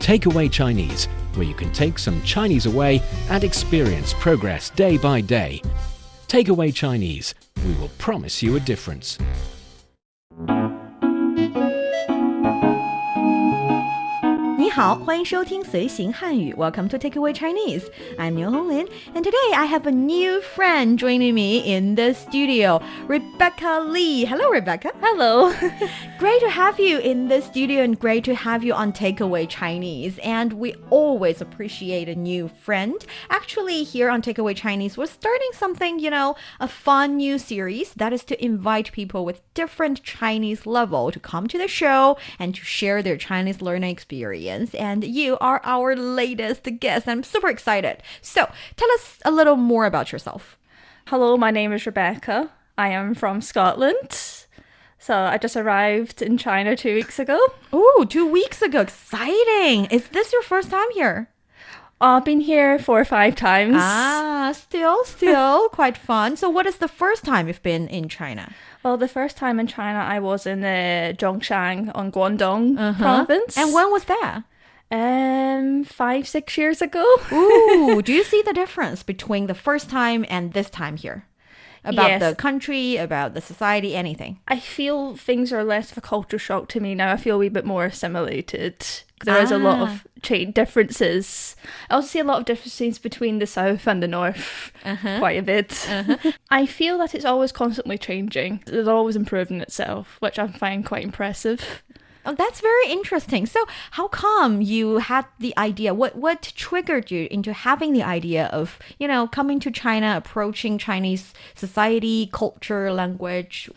Takeaway Chinese, where you can take some Chinese away and experience progress day by day. Takeaway Chinese, we will promise you a difference. 你好，欢迎收听随行汉语 Welcome to Takeaway Chinese. I'm Niu Honglin, and today I have a new friend joining me in the studio, Rebecca Lee. Hello, Rebecca. Hello. Great to have you in the studio and great to have you on Takeaway Chinese. And we always appreciate a new friend. Actually, here on Takeaway Chinese, we're starting something, a fun new series that is to invite people with different Chinese level to come to the show and to share their Chinese learning experience. And you are our latest guest. I'm super excited. So tell us a little more about yourself. Hello, my name is Rebecca. I am from Scotland. So I just arrived in China 2 weeks ago. Oh, 2 weeks ago. Exciting. Is this your first time here? I've been here 4 or 5 times. Still quite fun. So what is the first time you've been in China? Well, the first time in China, I was in Zhongshan on Guangdong province. And when was that? 5-6 years ago. Ooh, do you see the difference between the first time and this time here? About the country, about the society, anything? I feel things are less of a culture shock to me now. I feel a wee bit more assimilated. There is a lot of differences. I also see a lot of differences between the south and the north, quite a bit. I feel that it's always constantly changing. It's always improving itself, which I find quite impressive. Oh, that's very interesting. So how come you had the idea? What triggered you into having the idea of, coming to China, approaching Chinese society, culture, language?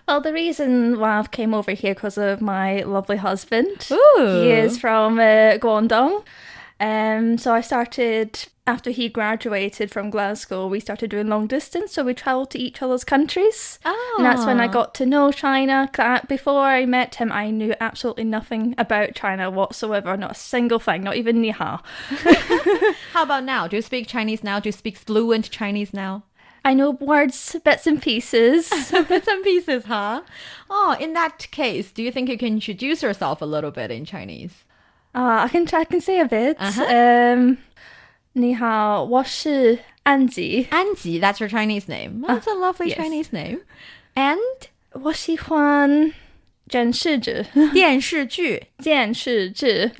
Well, the reason why I've came over here because of my lovely husband. Ooh. He is from Guangdong. So I started, after he graduated from Glasgow, we started doing long distance. So we travelled to each other's countries. Oh. And that's when I got to know China. Before I met him, I knew absolutely nothing about China whatsoever. Not a single thing, not even ni hao. How about now? Do you speak Chinese now? Do you speak fluent Chinese now? I know words, bits and pieces. Bits and pieces, huh? Oh, in that case, do you think you can introduce yourself a little bit in Chinese? I can say a bit. 你好，我是安吉。安吉, that's your Chinese name. That's a lovely Chinese name. And? 我喜欢电视剧。电视剧。电视剧。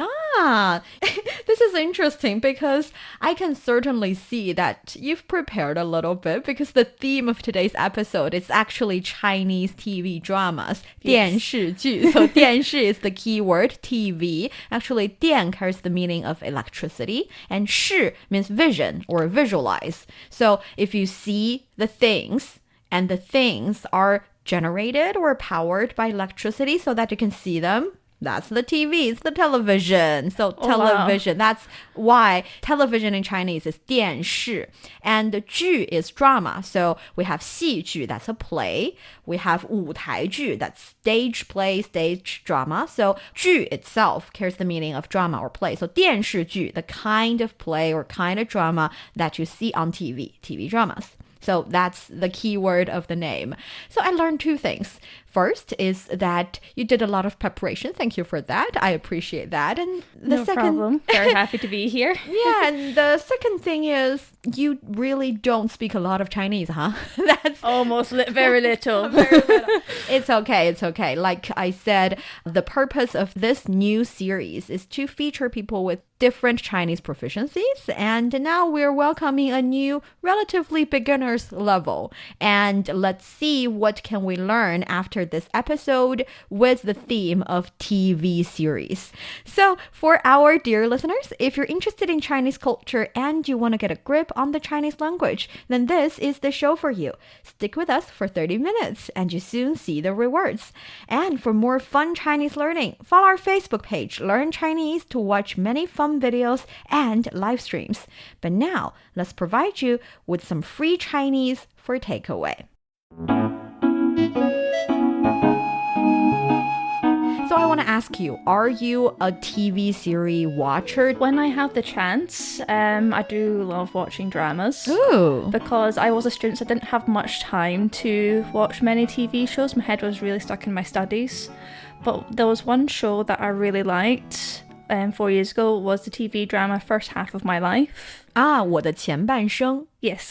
This is interesting because I can certainly see that you've prepared a little bit because the theme of today's episode is actually Chinese TV dramas. 电视剧. So 电视 is the key word, TV. Actually, 电 carries the meaning of electricity and 视 means vision or visualize. So if you see the things and the things are generated or powered by electricity so that you can see them, that's the TV, it's the television. So television, that's why television in Chinese is 电视. And 剧 is drama. So we have 戏剧, that's a play. We have 舞台剧, that's stage play, stage drama. So 剧 itself carries the meaning of drama or play. So 电视剧, the kind of play or kind of drama that you see on TV dramas. So that's the key word of the name. So I learned 2 things. First is that you did a lot of preparation. Thank you for that. I appreciate that. And the second problem. Very happy to be here. Yeah, and the second thing is you really don't speak a lot of Chinese, huh? That's almost very little. Very little. It's okay. Like I said, the purpose of this new series is to feature people with different Chinese proficiencies. And now we're welcoming a new, relatively beginner's level. And let's see what can we learn after this episode with the theme of TV series. So for our dear listeners, if you're interested in Chinese culture and you want to get a grip on the Chinese language, then this is the show for you. Stick with us for 30 minutes and you soon see the rewards. And for more fun Chinese learning, follow our Facebook page, Learn Chinese, to watch many fun videos and live streams. But now, let's provide you with some free Chinese for takeaway. So I want to ask you, are you a TV series watcher? When I have the chance, I do love watching dramas. Ooh. Because I was a student, so I didn't have much time to watch many TV shows. My head was really stuck in my studies. But there was one show that I really liked. 4 years ago was the TV drama First Half of My Life. 啊，我的前半生 Yes.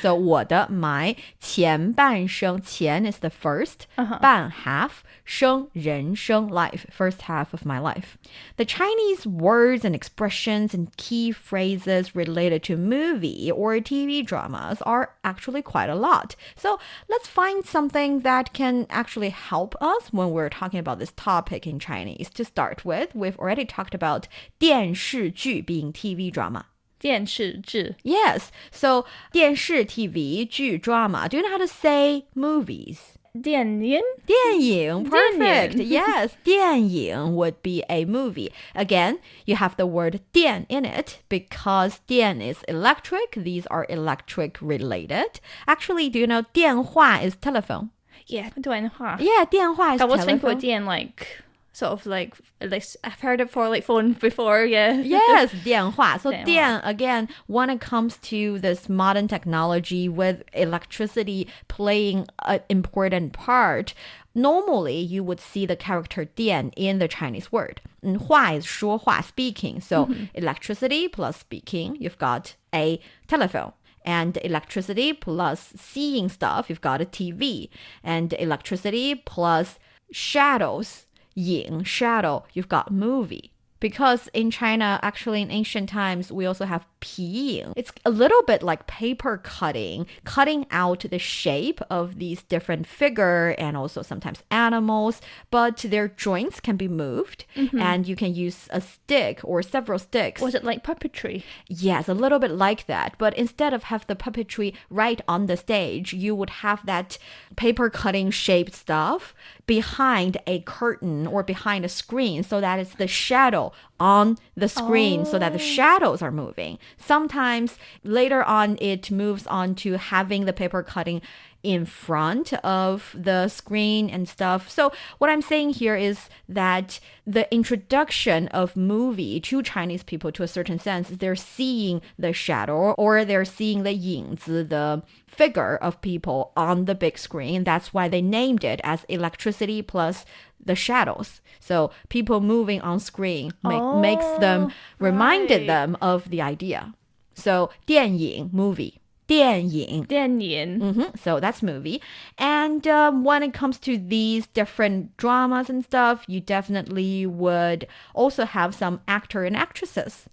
so 我的 my 前半生前 is the first 半 half 生人生 life first half of my life. The Chinese words and expressions and key phrases related to movie or TV dramas are actually quite a lot. So let's find something that can actually help us when we're talking about this topic in Chinese. To start with, we've already talked about 电视剧 being TV drama. 电视剧 Yes. So 电视 TV 剧 drama. Do you know how to say movies? 电影电影 perfect. 电影 Yes, 电影 would be a movie. Again, you have the word 电 in it because 电 is electric. These are electric related. Actually, do you know 电话 is telephone? Yeah, 电话 Yeah, 电话 is I was thinking telephone. about 电 like sort of like at least I've heard it for like phone before, yeah. Yes, 电话. So 电话 电, again, when it comes to this modern technology with electricity playing an important part, normally you would see the character 电 in the Chinese word. 话 is 说话, speaking. So electricity plus speaking, you've got a telephone. And electricity plus seeing stuff, you've got a TV. And electricity plus shadows, 影 shadow, you've got movie. Because in China, actually in ancient times, we also have 皮影. It's a little bit like paper cutting, cutting out the shape of these different figure and also sometimes animals, but their joints can be moved and you can use a stick or several sticks. Was it like puppetry? Yes, a little bit like that. But instead of have the puppetry right on the stage, you would have that paper cutting shaped stuff behind a curtain or behind a screen so that it's the shadow on the screen so that the shadows are moving. Sometimes later on it moves on to having the paper cutting in front of the screen and stuff. So what I'm saying here is that the introduction of movie to Chinese people to a certain sense, they're seeing the shadow or they're seeing the 影子, the figure of people on the big screen. That's why they named it as electricity plus the shadows. So people moving on screen makes them reminded them of the idea. So 电影 movie. 电影电影 So that's movie. And when it comes to these different dramas and stuff, you definitely would also have some actor and actresses.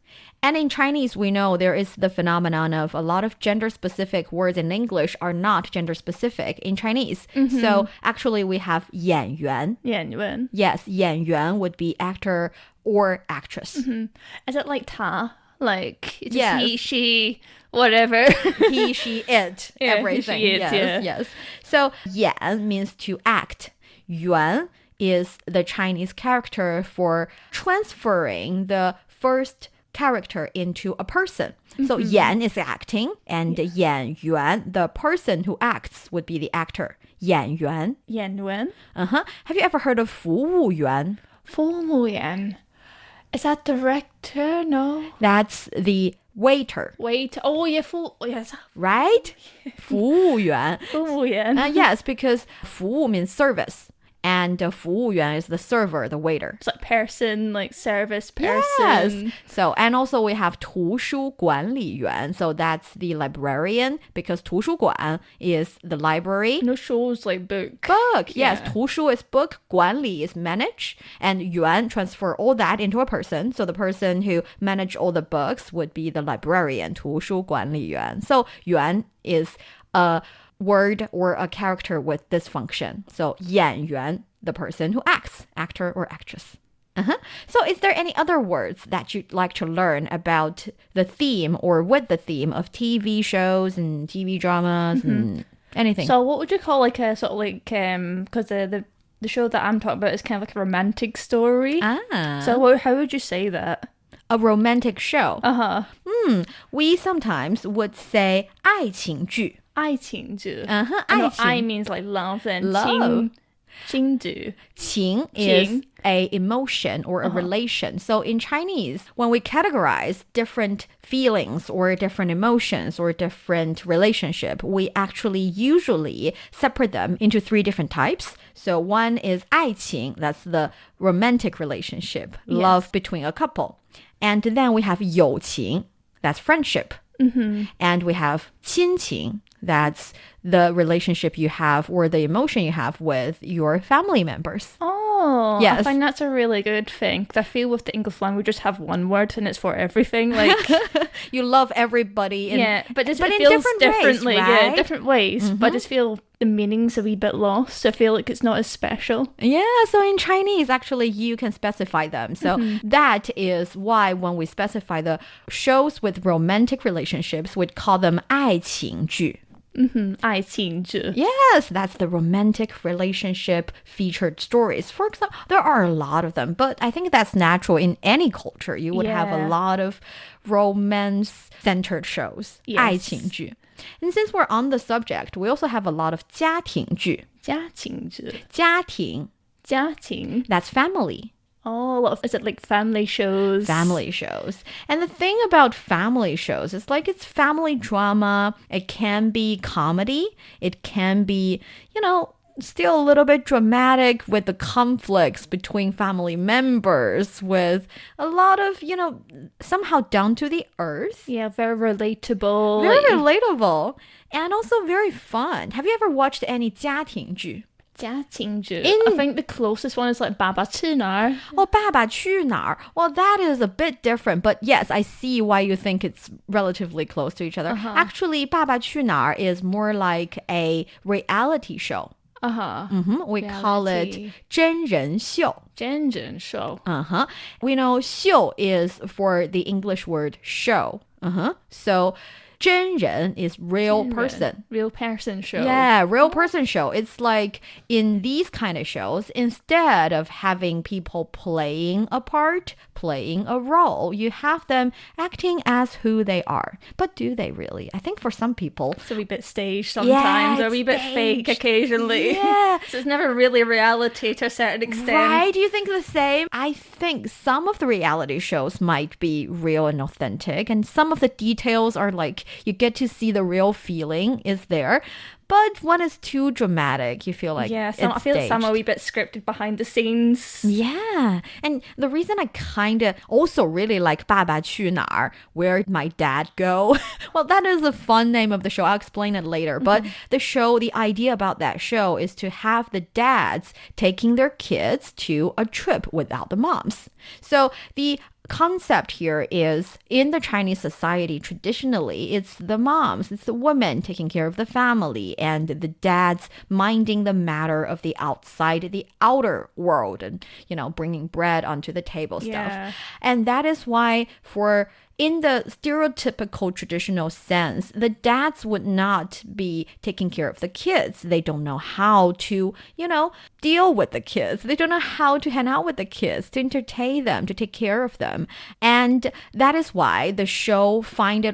And in Chinese, we know there is the phenomenon of a lot of gender-specific words in English are not gender-specific in Chinese. So actually we have 演员. 演员 Yes, 演员 would be actor or actress. Is it like 他 like just Yes. he, she, whatever? He, she, it, Yeah, everything. he, she, it, yes, yeah. yes. So 演 means to act. yuan is the Chinese character for transferring the first character into a person. So 演 is acting and 演员, the person who acts, would be the actor. 演员. 演员 Have you ever heard of 服务员? 服务员 Is that director? No. That's the waiter, Wait. Oh, yeah. Yes. right? 服务员. 服务员 Yes, because 服务 means service. And 服务员 is the server, the waiter. It's like person, like service person. Yes. So, and also we have 图书管理员. So that's the librarian because 图书馆 is the library. No shows like book. Book. Yes. Yeah. 图书 is book. 管理 is manage. And yuan transfer all that into a person. So the person who manage all the books would be the librarian. 图书管理员. So yuan is a word or a character with this function. So 演员, the person who acts, actor or actress. So is there any other words that you'd like to learn about the theme or with the theme of TV shows and TV dramas and anything? So what would you call like a sort of like because the show that I'm talking about is kind of like a romantic story. So how would you say that? A romantic show. Uh-huh. We sometimes would say 爱情剧. 爱情剧 Uh-huh, I know 爱情. I means like love and Love. 情 Qingdu. Qing is a emotion or a relation. So in Chinese, when we categorize different feelings or different emotions or different relationship, we actually usually separate them into 3 different types. So one is 爱情, that's the romantic relationship, love between a couple. And then we have 友情, that's friendship. And we have 亲情, that's the relationship you have or the emotion you have with your family members. Oh, yes. I find that's a really good thing. 'Cause I feel with the English language, we just have one word and it's for everything. Like you love everybody. but it in feels different differently. ways, right? Yeah, different ways. But I just feel the meaning's a wee bit lost. I feel like it's not as special. Yeah, so in Chinese, actually, you can specify them. So that is why when we specify the shows with romantic relationships, we'd call them 爱情剧. 爱情剧. Yes, that's the romantic relationship featured stories. For example, there are a lot of them, but I think that's natural in any culture. You would have a Yeah. lot of romance-centered shows. Yes. 爱情剧. And since we're on the subject, we also have a lot of 家庭剧. 家庭剧. 家庭, 家庭. that's family. Oh, a lot of, is it like family shows? Family shows. And the thing about family shows is like it's family drama. It can be comedy. It can be, still a little bit dramatic with the conflicts between family members, with a lot of, somehow down to the earth. Yeah, very relatable. Very like, relatable. And also very fun. Have you ever watched any 家庭剧? 家庭剧. I think the closest one is like 爸爸去哪儿? Oh, 爸爸去哪儿? Well, that is a bit different, but yes, I see why you think it's relatively close to each other. Actually, 爸爸去哪儿 is more like a reality show. We call it Reality. 真人秀. 真人秀. We know 秀 is for the English word show. So 真人 is real person. Real person show. Yeah, real person show. It's like in these kind of shows, instead of having people playing a part, playing a role, you have them acting as who they are. But do they really? I think for some people, It's a wee bit staged sometimes, or a wee bit fake occasionally. Yeah. So it's never really reality to a certain extent. right? Do you think the same? I think some of the reality shows might be real and authentic, and some of the details are like you get to see the real feeling is there. But when it's too dramatic, you feel like Yeah, it's I feel some staged. are a wee bit scripted behind the scenes. Yeah. And the reason I kind of also really like 爸爸去哪儿, where my dad go. Well, that is a fun name of the show. I'll explain it later. But the show, the idea about that show is to have the dads taking their kids to a trip without the moms. So the concept here is in the Chinese society, traditionally, it's the moms, it's the women taking care of the family and the dads minding the matter of the outside, the outer world and, bringing bread onto the table stuff. Yeah. And that is why in the stereotypical traditional sense, the dads would not be taking care of the kids. They don't know how to, deal with the kids. They don't know how to hang out with the kids, to entertain them, to take care of them. And that is why the show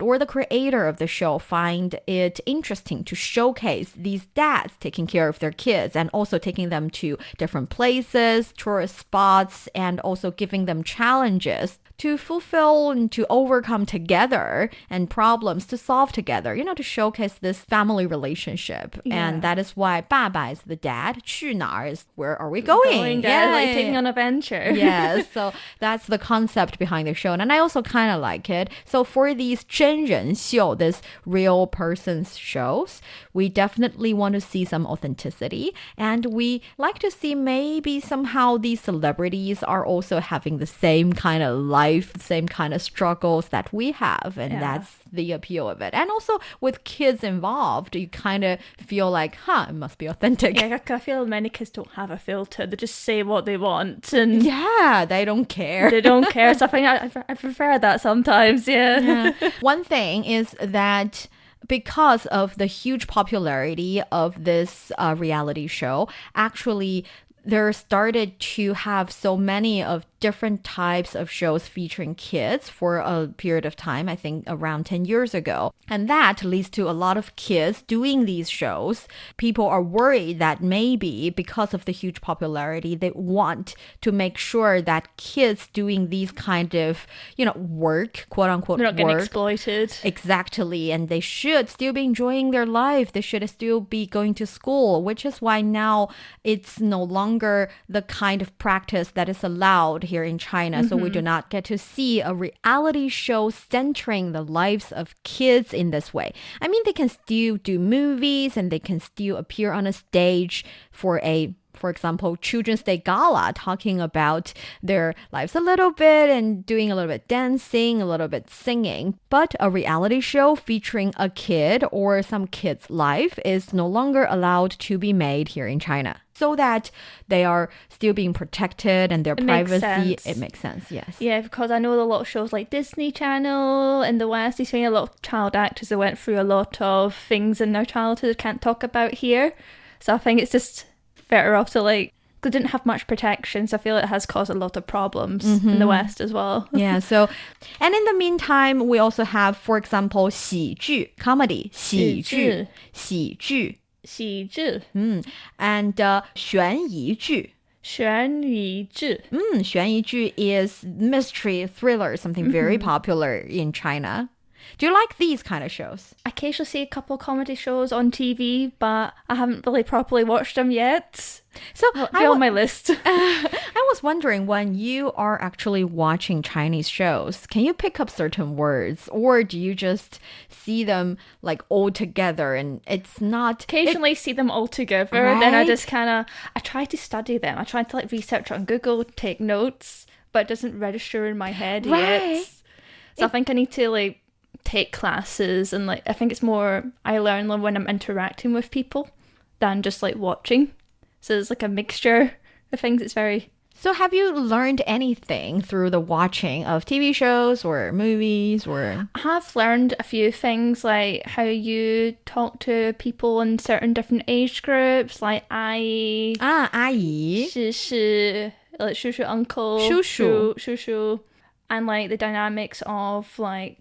or the creator of the show find it interesting to showcase these dads taking care of their kids and also taking them to different places, tourist spots, and also giving them challenges to fulfill and to overcome together and problems to solve together, to showcase this family relationship. Yeah. And that is why 爸爸 is the dad, 去哪儿 is where are we going? Like taking an adventure. Yes, so that's the concept behind the show. And I also kind of like it. So for these 真人秀, this real person's shows, we definitely want to see some authenticity. And we like to see maybe somehow these celebrities are also having the same kind of life, the same kind of struggles that we have. And that's the appeal of it. And also with kids involved, you kind of feel like, it must be authentic. Yeah, I feel many kids don't have a filter. They just say what they want and Yeah, they don't care. they don't care. So I think I prefer that sometimes, yeah. One thing is that because of the huge popularity of this reality show, actually there started to have so many of different types of shows featuring kids for a period of time, I think around 10 years ago. And that leads to a lot of kids doing these shows. People are worried that maybe because of the huge popularity, they want to make sure that kids doing these kind of, work, quote unquote, They're not getting work. exploited. Exactly. And they should still be enjoying their life. They should still be going to school, which is why now it's no longer the kind of practice that is allowed here in China. So we do not get to see a reality show centering the lives of kids in this way. I mean, they can still do movies and they can still appear on a stage for example, Children's Day Gala, talking about their lives a little bit and doing a little bit dancing, a little bit singing. But a reality show featuring a kid or some kid's life is no longer allowed to be made here in China. So that they are still being protected and their privacy. It makes sense, yes. Yeah, because I know a lot of shows like Disney Channel in the West, you've seen a lot of child actors that went through a lot of things in their childhood can't talk about here. So I think it's just better off to they didn't have much protection, so I feel it has caused a lot of problems in the West as well. Yeah, so, and in the meantime, we also have, for example, 喜剧, comedy, 喜剧, 喜剧. 喜剧. And 悬疑剧. 悬疑剧. 悬疑剧 is mystery thriller, something very popular in China. Do you like these kind of shows? I occasionally see a couple of comedy shows on TV, but I haven't really properly watched them yet. So they're on my list. I was wondering, when you are actually watching Chinese shows, can you pick up certain words, or do you just see them all together and it's not... Occasionally see them all together, right? Then I just I try to study them. I try to research on Google, take notes, but it doesn't register in my head yet. So I think I need to take classes, and I think it's more I learn when I'm interacting with people than just watching. So it's a mixture of things. It's very... So have you learned anything through the watching of TV shows or movies or... I have learned a few things, like how you talk to people in certain different age groups, like 阿姨, 阿姨, 是是, like 叔叔, uncle, 叔叔, and the dynamics of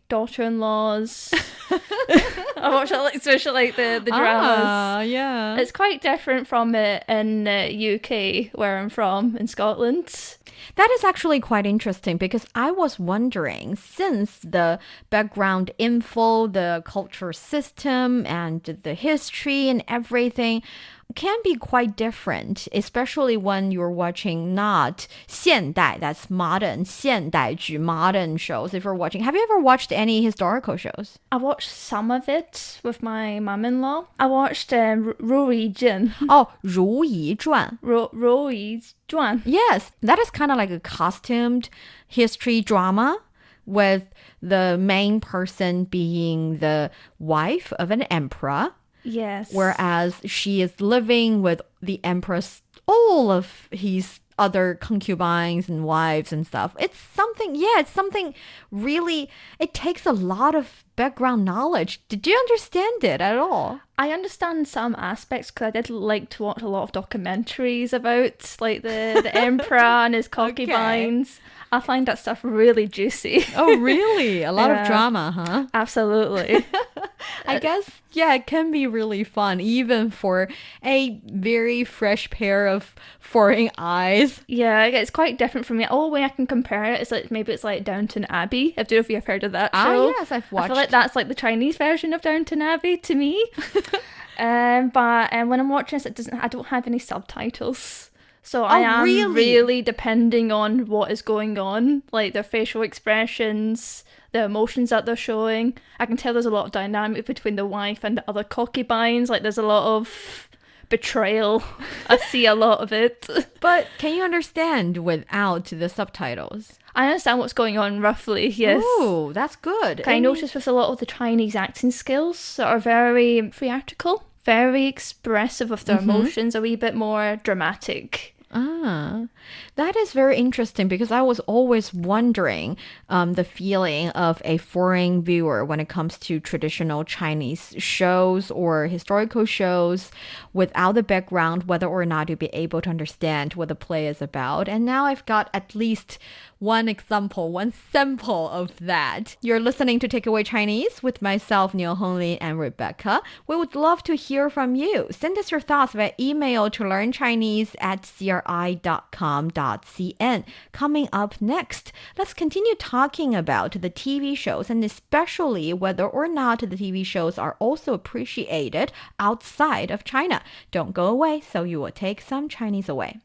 daughter-in-laws. I watch especially the dramas. Yeah. It's quite different from it in UK, where I'm from, in Scotland. That is actually quite interesting, because I was wondering, since the background info, the culture system, and the history and everything can be quite different, especially when you're watching not 现代, that's modern, 现代剧, modern shows. If you're watching, have you ever watched any historical shows? I watched some of it with my mum-in-law. I watched 如懿传. Oh, 如懿传. 如懿传. Yes, that is kind of like a costumed history drama, with the main person being the wife of an emperor. Yes. Whereas she is living with the empress, all of his other concubines and wives and stuff. It's something really, it takes a lot of background knowledge. Did you understand it at all? I understand some aspects, because I did like to watch a lot of documentaries about the emperor and his concubines. Okay. I find that stuff really juicy. Oh, really? A lot of drama, huh? Absolutely. I guess, yeah, it can be really fun, even for a very fresh pair of foreign eyes. Yeah, it's quite different from me. The only way I can compare it is maybe it's like Downton Abbey. I don't know if you've heard of that show. Ah, yes, I've watched. I feel like that's the Chinese version of Downton Abbey to me. But when I'm watching this, I don't have any subtitles. So I am really depending on what is going on, their facial expressions, the emotions that they're showing. I can tell there's a lot of dynamic between the wife and the other concubines. There's a lot of betrayal. I see a lot of it. But can you understand without the subtitles? I understand what's going on roughly, yes. Oh, that's good. I noticed with a lot of the Chinese acting skills that are very theatrical, very expressive of their emotions, a wee bit more dramatic. That is very interesting because I was always wondering the feeling of a foreign viewer when it comes to traditional Chinese shows or historical shows without the background, whether or not you'd be able to understand what the play is about. And now I've got at least one example, one sample of that. You're listening to Takeaway Chinese with myself, Neil Honglin, and Rebecca. We would love to hear from you. Send us your thoughts via email to learnchinese@cri.com.cn. Coming up next, let's continue talking about the TV shows and especially whether or not the TV shows are also appreciated outside of China. Don't go away, so you will take some Chinese away.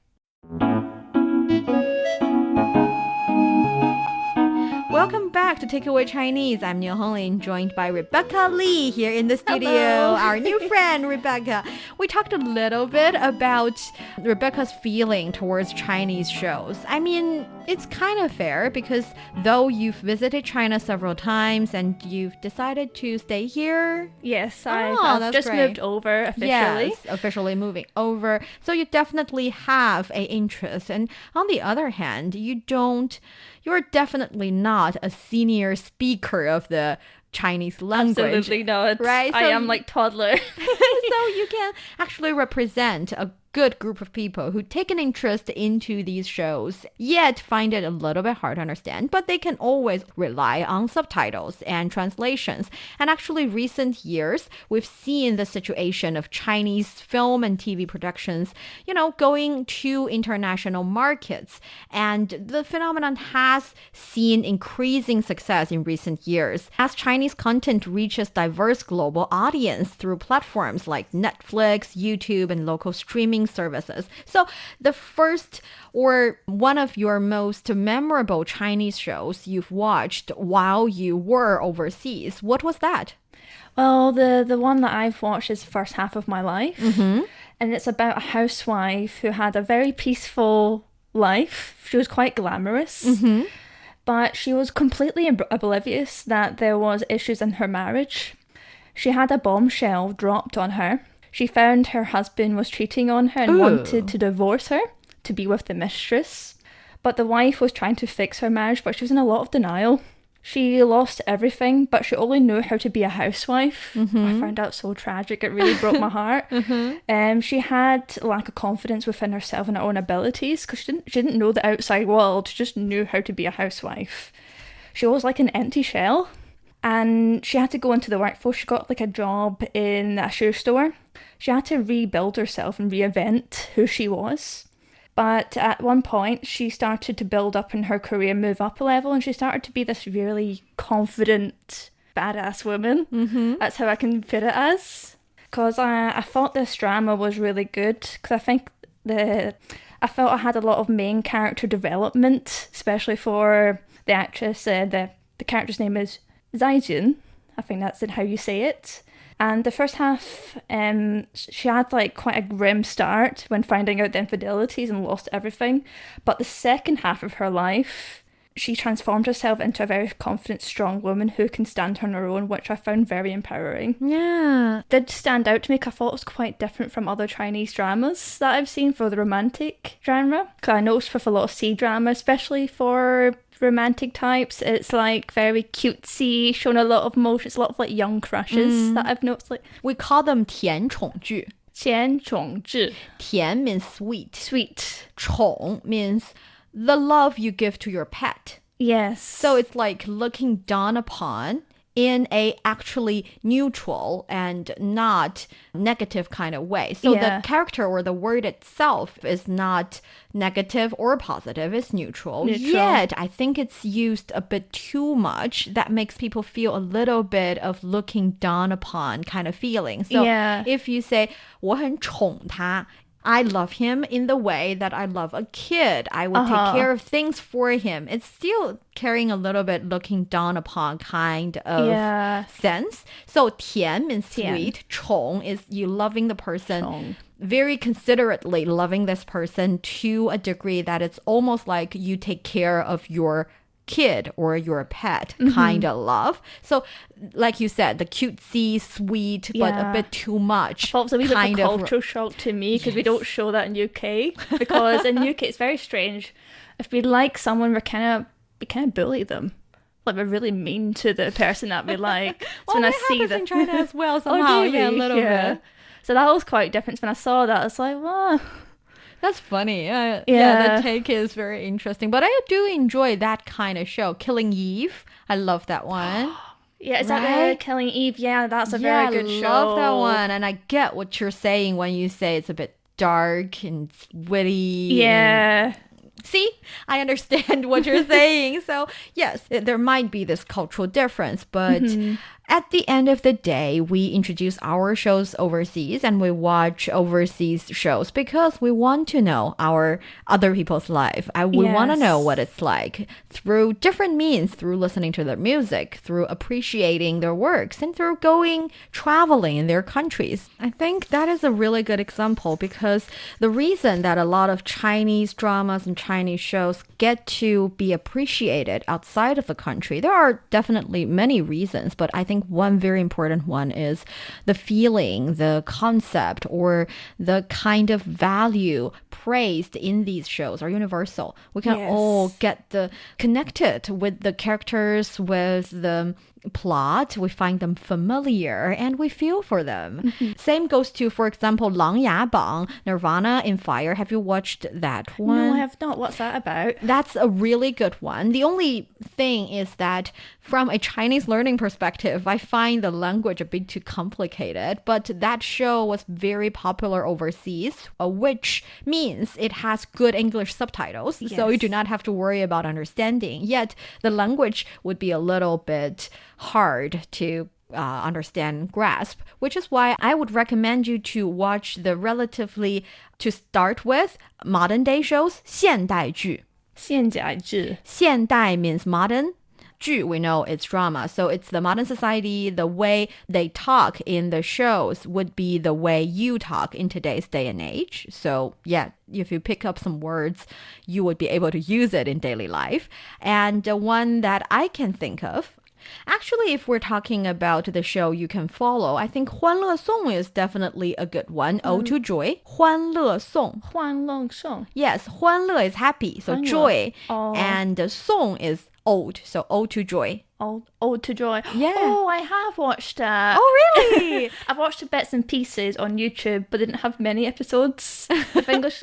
Welcome back to Takeaway Chinese. I'm Neil Honglin, joined by Rebecca Lee here in the studio. Hello. Our new friend, Rebecca. We talked a little bit about Rebecca's feeling towards Chinese shows. I mean, it's kind of fair because though you've visited China several times and you've decided to stay here. Yes, I've I've just great. moved over officially. Yes, officially moving over. So you definitely have an interest. And on the other hand, you're definitely not a senior speaker of the Chinese language. Absolutely not. Right? I So am like toddler. so you can actually represent a good group of people who take an interest into these shows, yet find it a little bit hard to understand, but they can always rely on subtitles and translations. And actually, recent years, we've seen the situation of Chinese film and TV productions, going to international markets. And the phenomenon has seen increasing success in recent years as Chinese content reaches diverse global audience through platforms like Netflix, YouTube, and local streaming services. So the first or one of your most memorable Chinese shows you've watched while you were overseas, what was that? Well, the one that I've watched is the first half of my life. And it's about a housewife who had a very peaceful life. She was quite glamorous. But she was completely oblivious that there was issues in her marriage. She had a bombshell dropped on her. She found her husband was cheating on her and wanted to divorce her to be with the mistress. But the wife was trying to fix her marriage, but she was in a lot of denial. She lost everything, but she only knew how to be a housewife. I found that so tragic. It really broke my heart. She had lack of confidence within herself and her own abilities because she didn't know the outside world. She just knew how to be a housewife. She was like an empty shell. And she had to go into the workforce. She got like a job in a shoe store. She had to rebuild herself and reinvent who she was. But at one point, she started to build up in her career, move up a level, and she started to be this really confident, badass woman. That's how I can put it as. Because I thought this drama was really good. Because I think I felt I had a lot of main character development, especially for the actress. The character's name is Zaijun. I think that's how you say it. And the first half, she had like quite a grim start when finding out the infidelities and lost everything. But the second half of her life, she transformed herself into a very confident, strong woman who can stand on her own, which I found very empowering. Yeah. It did stand out to me because I thought it was quite different from other Chinese dramas that I've seen for the romantic genre. Because I noticed with a lot of C-drama, especially for romantic types, it's like very cutesy, showing a lot of emotions, a lot of like young crushes that I've noticed. Like We call them 甜宠剧. 甜宠剧. 甜 means sweet. Sweet. 宠 means the love you give to your pet. Yes. So it's like looking down upon in a actually neutral and not negative kind of way. So the character or the word itself is not negative or positive, it's neutral. Yet I think it's used a bit too much. That makes people feel a little bit of looking down upon kind of feeling. So if you say 我很宠他, I love him in the way that I love a kid. I would take care of things for him. It's still carrying a little bit looking down upon kind of sense. So 甜 means sweet. 宠 is you loving the person very considerately, loving this person to a degree that it's almost like you take care of your kid or your pet kind of love. So like you said, the cutesy, sweet, but a bit too much. I thought it was a wee bit of a cultural shock to me because we don't show that in UK. Because in UK it's very strange. If we like someone, we kind of bully them. Like we're really mean to the person that we like. So well, when I that see happens that in China as well somehow. Yeah, a little bit. So that was quite different. When I saw that, I was like, wow. That's funny. Yeah, the take is very interesting. But I do enjoy that kind of show. Killing Eve. I love that one. Yeah, is that the Killing Eve? Yeah, that's a very good show. I love that one. And I get what you're saying when you say it's a bit dark and witty. Yeah. See, I understand what you're saying. So yes, there might be this cultural difference, but at the end of the day, we introduce our shows overseas and we watch overseas shows because we want to know our other people's life. We want to know what it's like through different means, through listening to their music, through appreciating their works, and through traveling in their countries. I think that is a really good example because the reason that a lot of Chinese dramas and Chinese shows get to be appreciated outside of the country, there are definitely many reasons, but I think one very important one is the feeling, the concept, or the kind of value praised in these shows are universal. We can all get connected with the characters, with the plot. We find them familiar and we feel for them. Same goes to, for example, 琅琊榜, Nirvana in Fire. Have you watched that one? No, I have not. What's that about? That's a really good one. The only thing is that from a Chinese learning perspective, I find the language a bit too complicated, but that show was very popular overseas, which means it has good English subtitles, so you do not have to worry about understanding. Yet the language would be a little bit hard to understand and grasp, which is why I would recommend you to watch to start with, modern day shows, 现代剧. 现代剧. 现代 means modern. 剧, we know it's drama. So it's the modern society, the way they talk in the shows would be the way you talk in today's day and age. So yeah, if you pick up some words, you would be able to use it in daily life. And one that I can think of, actually, if we're talking about the show you can follow, I think 欢乐颂 is definitely a good one. Ode to Joy. 欢乐颂. 欢乐颂. Yes, 欢乐 is happy, so joy. And song is ode, so ode to joy. Ode to Joy. Yeah. Oh, I have watched that. Oh, really? I've watched the bits and pieces on YouTube, but didn't have many episodes. Of English.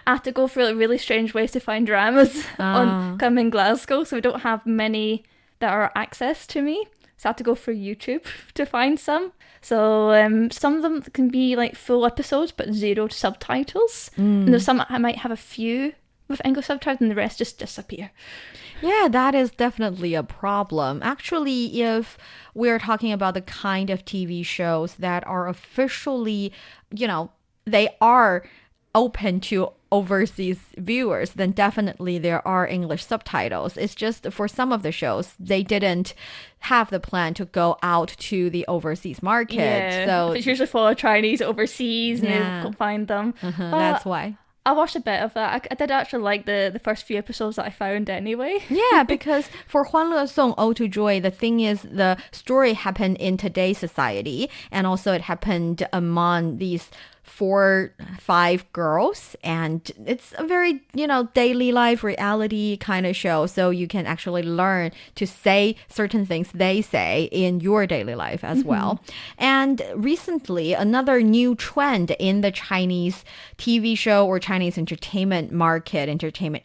I have to go through really strange ways to find dramas come in Glasgow, so we don't have many that are access to me. So I have to go through YouTube to find some. So some of them can be like full episodes, but 0 subtitles. And there's some I might have a few with English subtitles and the rest just disappear. Yeah, that is definitely a problem. Actually, if we're talking about the kind of TV shows that are officially, they are open to overseas viewers, then definitely there are English subtitles. It's just for some of the shows, they didn't have the plan to go out to the overseas market. Yeah, so it's usually for Chinese overseas and they can find them. That's why. I watched a bit of that. I did actually like the first few episodes that I found anyway. Yeah, because for 欢乐颂, Ode to Joy, the thing is the story happened in today's society, and also it happened among these 4-5 girls, and it's a very daily life reality kind of show, so you can actually learn to say certain things they say in your daily life as well. And recently, another new trend in the Chinese TV show or Chinese entertainment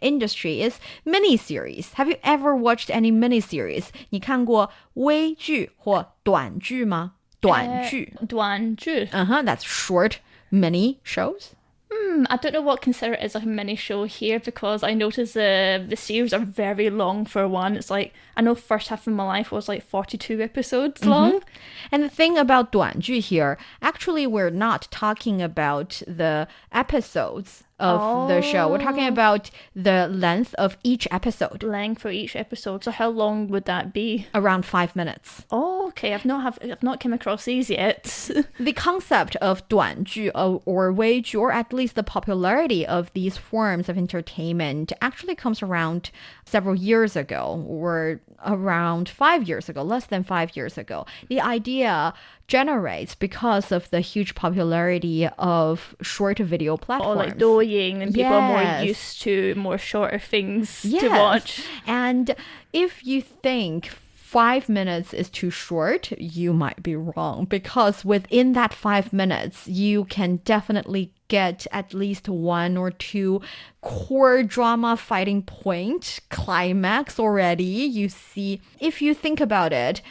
industry is miniseries. Have you ever watched any miniseries? 你看过微剧或短剧吗？短剧。短剧. That's short mini shows. I don't know what consider it as a mini show here, because I noticed the series are very long for one. It's like, I know First Half of My Life was like 42 episodes long. And the thing about 短剧 here, actually we're not talking about the episodes of the show. We're talking about the length of each episode. Length for each episode. So how long would that be? Around 5 minutes. Oh, okay. I've not come across these yet. The concept of 短剧 or 微剧, or at least the popularity of these forms of entertainment actually comes around several years ago, or around 5 years ago, less than 5 years ago. The idea generates because of the huge popularity of short video platforms. Or like Douyin, and people are more used to more shorter things to watch. And if you think 5 minutes is too short, you might be wrong, because within that 5 minutes, you can definitely get at least 1 or 2 core drama fighting point climax already. You see, if you think about it,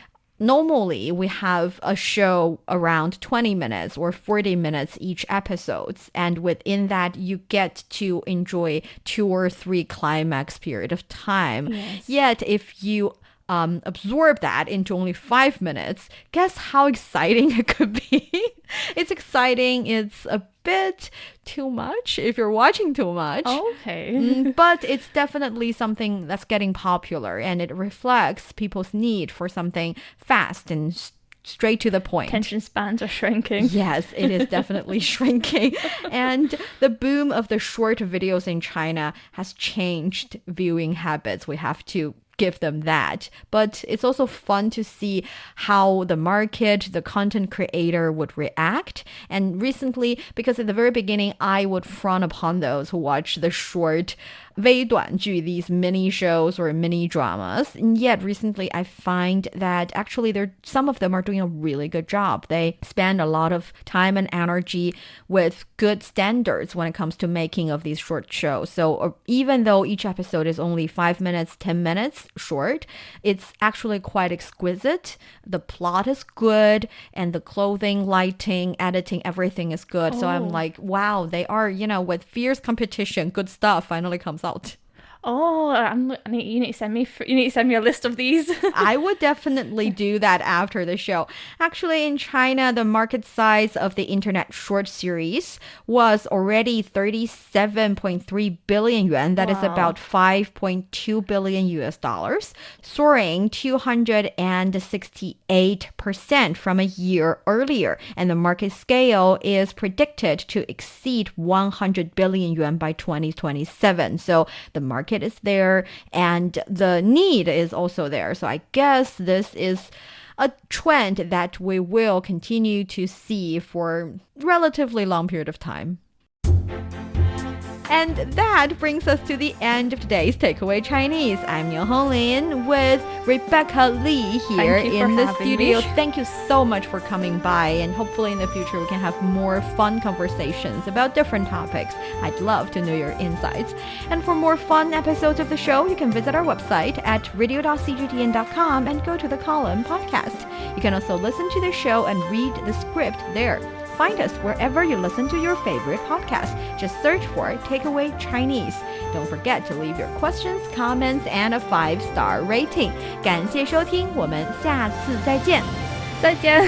normally we have a show around 20 minutes or 40 minutes each episodes, and within that you get to enjoy 2 or 3 climax period of time. Yet if you absorb that into only 5 minutes, guess how exciting it could be? It's exciting. It's a bit too much if you're watching too much. Okay. But it's definitely something that's getting popular, and it reflects people's need for something fast and straight to the point. Attention spans are shrinking. Yes, it is definitely shrinking. And the boom of the short videos in China has changed viewing habits. We have to give them that. But it's also fun to see how the market, the content creator would react. And recently, because at the very beginning, I would frown upon those who watch the short 微短剧, these mini shows or mini dramas. And yet recently I find that actually some of them are doing a really good job. They spend a lot of time and energy with good standards when it comes to making of these short shows. So even though each episode is only 5 minutes, 10 minutes short, it's actually quite exquisite. The plot is good, and the clothing, lighting, editing, everything is good. So I'm like, wow, they are, with fierce competition, good stuff finally comes out. Oh, you need to send me a list of these. I would definitely do that after the show. Actually, in China, the market size of the internet short series was already 37.3 billion yuan. That is about 5.2 billion US dollars, soaring 268% from a year earlier. And the market scale is predicted to exceed 100 billion yuan by 2027. So the market is there, and the need is also there. So I guess this is a trend that we will continue to see for a relatively long period of time. And that brings us to the end of today's Takeaway Chinese. I'm Niu Honglin with Rebecca Lee here in the studio. Thank you so much for coming by, and hopefully in the future we can have more fun conversations about different topics. I'd love to know your insights. And for more fun episodes of the show, you can visit our website at radio.cgtn.com and go to the column podcast. You can also listen to the show and read the script there. Find us wherever you listen to your favorite podcast. Just search for Takeaway Chinese. Don't forget to leave your questions, comments, and a 5-star rating. 感谢收听，我们下次再见。再见。